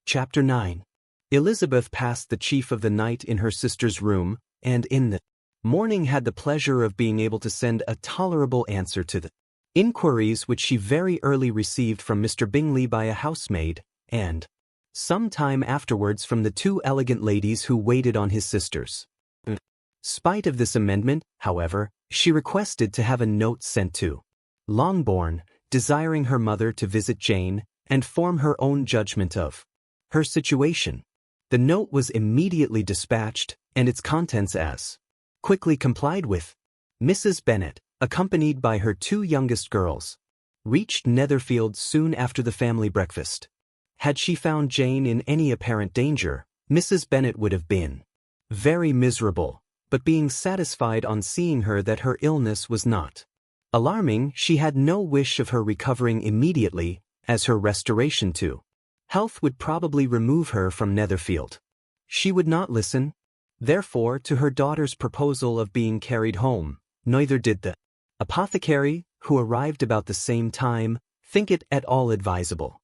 Chapter 9. Elizabeth passed the chief of the night in her sister's room, and in the morning had the pleasure of being able to send a tolerable answer to the inquiries which she very early received from Mr. Bingley by a housemaid, and some time afterwards from the two elegant ladies who waited on his sisters. In spite of this amendment, however, she requested to have a note sent to Longbourn, desiring her mother to visit Jane, and form her own judgment of her situation. The note was immediately dispatched, and its contents as quickly complied with. Mrs. Bennet, accompanied by her two youngest girls, reached Netherfield soon after the family breakfast. Had she found Jane in any apparent danger, Mrs. Bennet would have been very miserable, but being satisfied on seeing her that her illness was not alarming, she had no wish of her recovering immediately, as her restoration to health would probably remove her from Netherfield. She would not listen, therefore, to her daughter's proposal of being carried home, neither did the apothecary, who arrived about the same time, think it at all advisable.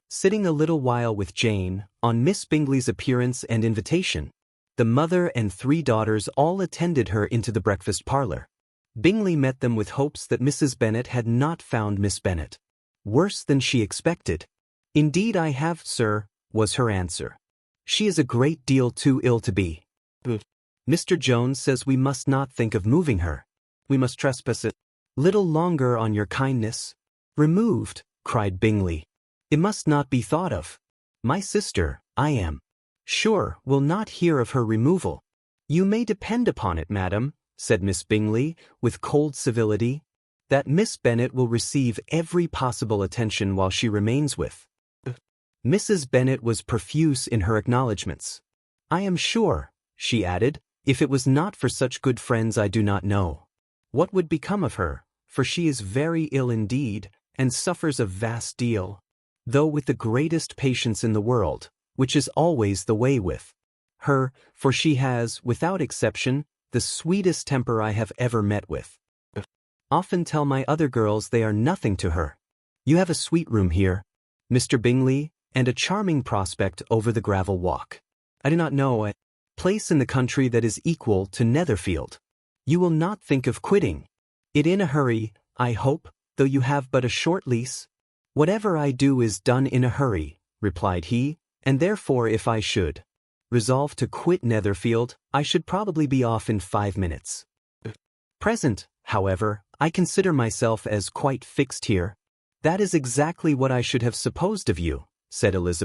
Sitting a little while with Jane, on Miss Bingley's appearance and invitation, the mother and three daughters all attended her into the breakfast parlour. Bingley met them with hopes that Mrs. Bennet had not found Miss Bennet worse than she expected. "Indeed I have, sir," was her answer. "She is a great deal too ill to be. Mr. Jones says we must not think of moving her. We must trespass a little longer on your kindness." "Removed," cried Bingley. "It must not be thought of. My sister, I am sure, will not hear of her removal." "You may depend upon it, madam," said Miss Bingley, with cold civility, "that Miss Bennet will receive every possible attention while she remains with." Mrs. Bennet was profuse in her acknowledgments. "I am sure," she added, "if it was not for such good friends I do not know what would become of her, for she is very ill indeed, and suffers a vast deal, though with the greatest patience in the world, which is always the way with her, for she has, without exception, the sweetest temper I have ever met with. Often tell my other girls they are nothing to her. You have a sweet room here, Mr. Bingley, and a charming prospect over the gravel walk. I do not know a place in the country that is equal to Netherfield. You will not think of quitting it in a hurry, I hope, though you have but a short lease." "Whatever I do is done in a hurry," replied he, "and therefore if I should resolve to quit Netherfield, I should probably be off in 5 minutes. Present, however, I consider myself as quite fixed here." "That is exactly what I should have supposed of you," said Elizabeth.